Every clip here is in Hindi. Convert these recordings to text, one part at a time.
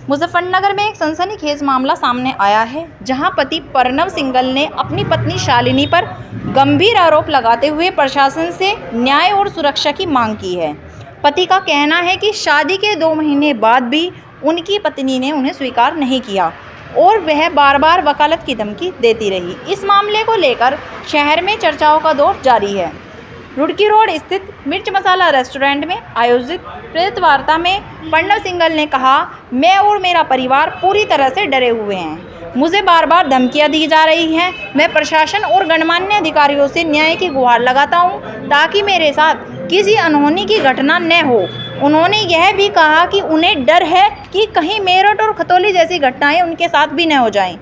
मुजफ्फरनगर में एक सनसनीखेज मामला सामने आया है, जहां पति प्रणव सिंघल ने अपनी पत्नी शालिनी पर गंभीर आरोप लगाते हुए प्रशासन से न्याय और सुरक्षा की मांग की है। पति का कहना है कि शादी के 2 महीने बाद भी उनकी पत्नी ने उन्हें स्वीकार नहीं किया और वह बार बार वकालत की धमकी देती रही। इस मामले को लेकर शहर में चर्चाओं का दौर जारी है। रुड़की रोड स्थित मिर्च मसाला रेस्टोरेंट में आयोजित प्रेस वार्ता में प्रणव सिंघल ने कहा, मैं और मेरा परिवार पूरी तरह से डरे हुए हैं। मुझे बार बार धमकियां दी जा रही हैं। मैं प्रशासन और गणमान्य अधिकारियों से न्याय की गुहार लगाता हूं ताकि मेरे साथ किसी अनहोनी की घटना न हो। उन्होंने यह भी कहा कि उन्हें डर है कि कहीं मेरठ और खतौली जैसी घटनाएं उनके साथ भी न हो जाएं।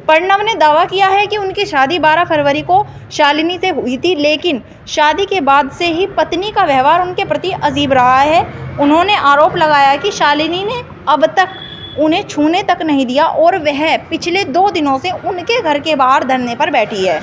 प्रणव ने दावा किया है कि उनकी शादी 12 फरवरी को शालिनी से हुई थी, लेकिन शादी के बाद से ही पत्नी का व्यवहार उनके प्रति अजीब रहा है। उन्होंने आरोप लगाया कि शालिनी ने अब तक उन्हें छूने तक नहीं दिया और वह पिछले 2 दिनों से उनके घर के बाहर धरने पर बैठी है।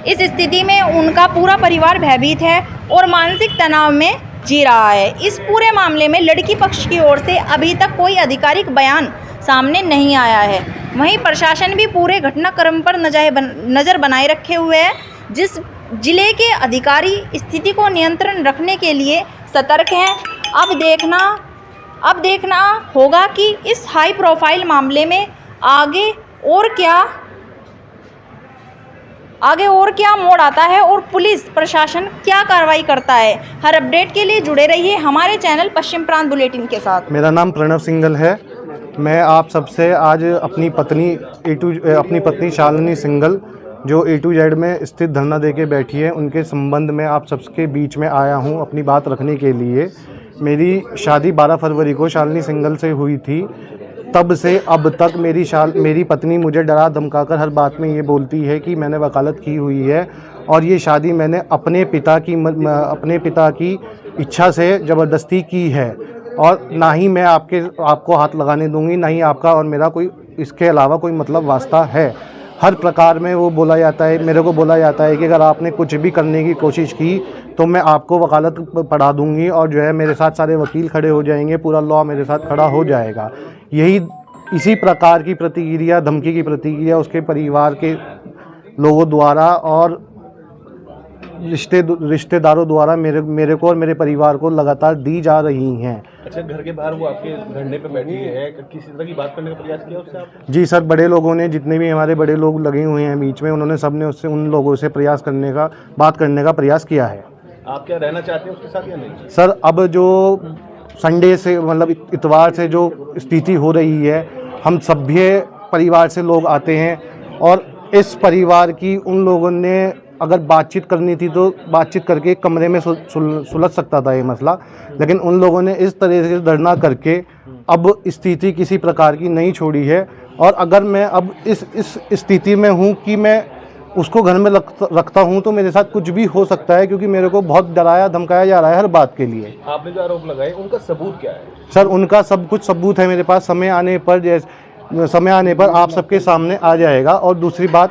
इस स्थिति में उनका पूरा परिवार भयभीत है और मानसिक तनाव में जी रहा है। इस पूरे मामले में लड़की पक्ष की ओर से अभी तक कोई आधिकारिक बयान सामने नहीं आया है। वहीं प्रशासन भी पूरे घटनाक्रम पर नज़र बनाए रखे हुए है। जिस जिले के अधिकारी स्थिति को नियंत्रण रखने के लिए सतर्क हैं। अब देखना होगा कि इस हाई प्रोफाइल मामले में आगे और क्या मोड़ आता है और पुलिस प्रशासन क्या कार्रवाई करता है। हर अपडेट के लिए जुड़े रहिए हमारे चैनल पश्चिम प्रांत बुलेटिन के साथ। मेरा नाम प्रणव सिंघल है। मैं आप सबसे आज अपनी पत्नी शालिनी सिंघल जो A to Z में स्थित धरना देके बैठी है, उनके संबंध में आप सबके बीच में आया हूं अपनी बात रखने के लिए। मेरी शादी 12 फरवरी को शालिनी सिंघल से हुई थी। तब से अब तक मेरी पत्नी मुझे डरा धमकाकर हर बात में ये बोलती है कि मैंने वकालत की हुई है और ये शादी मैंने अपने पिता की इच्छा से ज़बरदस्ती की है और ना ही मैं आपको हाथ लगाने दूंगी, ना ही आपका और मेरा कोई इसके अलावा कोई मतलब वास्ता है। हर प्रकार में वो मेरे को बोला जाता है कि अगर आपने कुछ भी करने की कोशिश की तो मैं आपको वकालत पढ़ा दूंगी और जो है मेरे साथ सारे वकील खड़े हो जाएंगे, पूरा लॉ मेरे साथ खड़ा हो जाएगा। इसी प्रकार की प्रतिक्रिया, धमकी की प्रतिक्रिया उसके परिवार के लोगों द्वारा और रिश्तेदारों द्वारा मेरे को और मेरे परिवार को लगातार दी जा रही हैं। अच्छा, घर के बाहर वो आपके धरने पे बैठी है, किसी तरह की बात करने का प्रयास किया उससे आपने? जी सर, बड़े लोगों ने, जितने भी हमारे बड़े लोग लगे हुए हैं बीच में, उन्होंने सबने उससे उन लोगों से बात करने का प्रयास किया है। आप क्या रहना चाहते हैं उसके साथ या नहीं? सर, अब जो संडे से मतलब इतवार से जो स्थिति हो रही है, हम सभ्य परिवार से लोग आते हैं और इस परिवार की उन लोगों ने अगर बातचीत करनी थी तो बातचीत करके कमरे में सुलझ सकता था ये मसला, लेकिन उन लोगों ने इस तरह से धरना करके अब स्थिति किसी प्रकार की नहीं छोड़ी है। और अगर मैं अब इस स्थिति में हूँ कि मैं उसको घर में रखता हूँ तो मेरे साथ कुछ भी हो सकता है, क्योंकि मेरे को बहुत डराया धमकाया जा रहा है हर बात के लिए। आपने जो आरोप लगाए उनका सबूत क्या है? सर, उनका सब कुछ सबूत है मेरे पास। समय आने पर आप सबके सामने आ जाएगा। और दूसरी बात,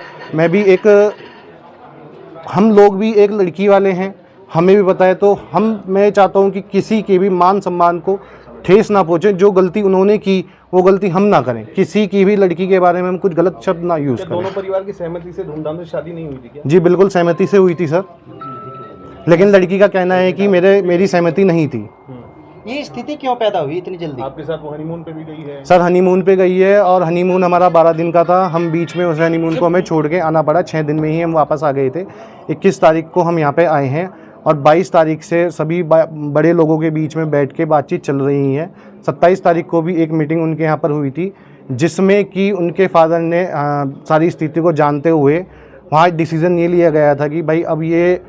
हम लोग भी एक लड़की वाले हैं, हमें भी पता है, तो मैं चाहता हूं कि किसी के भी मान सम्मान को ठेस ना पहुंचे। जो गलती उन्होंने की वो गलती हम ना करें। किसी की भी लड़की के बारे में हम कुछ गलत शब्द ना यूज़ करें। दोनों परिवार की सहमति से धूमधाम से शादी नहीं हुई थी क्या? जी बिल्कुल सहमति से हुई थी सर, लेकिन लड़की का कहना है कि मेरी सहमति नहीं थी। ये स्थिति क्यों पैदा हुई इतनी जल्दी? आपके साथ वो हनीमून पे भी गई है? सर, हनीमून पे गई है और हनीमून हमारा 12 दिन का था। हम बीच में उस हनीमून को हमें छोड़ के आना पड़ा। 6 दिन में ही हम वापस आ गए थे। 21 तारीख को हम यहाँ पे आए हैं और 22 तारीख से सभी बड़े लोगों के बीच में बैठ के बातचीत चल रही है। 27 तारीख को भी एक मीटिंग उनके यहाँ पर हुई थी, जिसमें कि उनके फादर ने सारी स्थिति को जानते हुए वहाँ डिसीज़न ये लिया गया था कि भाई अब ये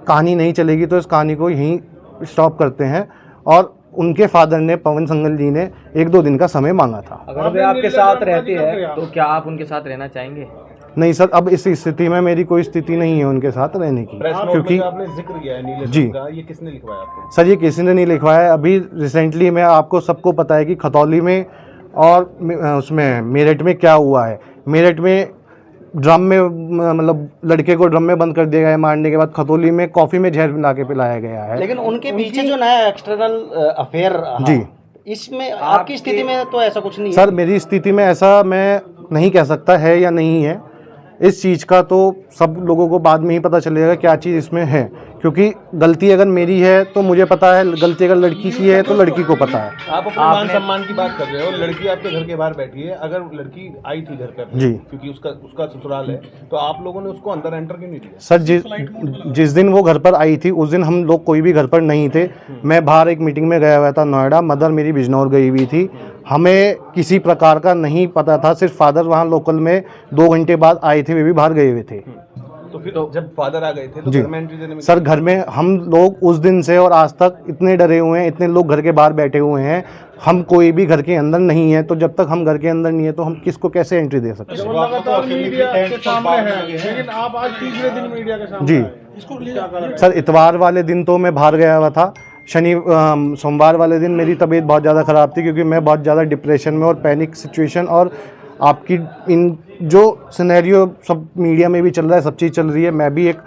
कहानी नहीं चलेगी तो इस कहानी को यहीं स्टॉप करते हैं। और उनके फादर ने, पवन सिंघल जी ने 1-2 दिन का समय मांगा था। अगर वे आपके साथ रहते हैं तो क्या आप उनके साथ रहना चाहेंगे? नहीं सर, अब इस स्थिति में मेरी कोई स्थिति नहीं है उनके साथ रहने की, क्योंकि आपने जिक्र किया है नीले जी का, ये किसने लिखवाया आपको? सर, ये किसी ने नहीं लिखवाया है। अभी रिसेंटली में आपको सबको पता है कि खतौली में और उसमें मेरठ में क्या हुआ है। मेरठ में ड्रम में मतलब लड़के को ड्रम में बंद कर दिया गया है मारने के बाद। खतौली में कॉफ़ी में जहर मिला के पिलाया गया है। लेकिन उनके पीछे जो नया एक्सटर्नल अफेयर जी इसमें आपकी स्थिति में तो ऐसा कुछ नहीं है। सर मेरी स्थिति में ऐसा मैं नहीं कह सकता है या नहीं है। इस चीज़ का तो सब लोगों को बाद में ही पता चलेगा क्या चीज़ इसमें है, क्योंकि गलती अगर मेरी है तो मुझे पता है, गलती अगर लड़की की है तो लड़की को पता है। आप अपने मान सम्मान की बात कर रहे हो, लड़की आपके घर के बाहर बैठी है, अगर लड़की आई थी घर पे अपने, जी। क्योंकि उसका ससुराल है, तो आप लोगों ने उसको अंदर एंटर क्यों नहीं दिया? सर जिस दिन वो घर पर आई थी उस दिन हम लोग कोई भी घर पर नहीं थे। मैं बाहर एक मीटिंग में गया हुआ था नोएडा, मदर मेरी बिजनौर गई हुई थी। हमें किसी प्रकार का नहीं पता था, सिर्फ फादर वहाँ लोकल में 2 घंटे बाद आए थे, वे भी बाहर गए हुए थे। तो फिर जब फादर आ गए थे तो जी घर में एंट्री देने में सर, घर में हम लोग उस दिन से और आज तक इतने डरे हुए हैं, इतने लोग घर के बाहर बैठे हुए हैं, हम कोई भी घर के अंदर नहीं है। तो जब तक हम घर के अंदर नहीं है तो हम किसको कैसे एंट्री दे सकते हैं? लगातार मीडिया के सामने है, लेकिन आप आज तीसरे दिन मीडिया के सामने जी आए। सर, इतवार वाले दिन तो मैं बाहर गया हुआ था। सोमवार वाले दिन मेरी तबीयत बहुत ज़्यादा ख़राब थी, क्योंकि मैं बहुत ज़्यादा डिप्रेशन में और पैनिक सिचुएशन, और आपकी इन जो सिनेरियो सब मीडिया में भी चल रहा है, सब चीज़ चल रही है, मैं भी एक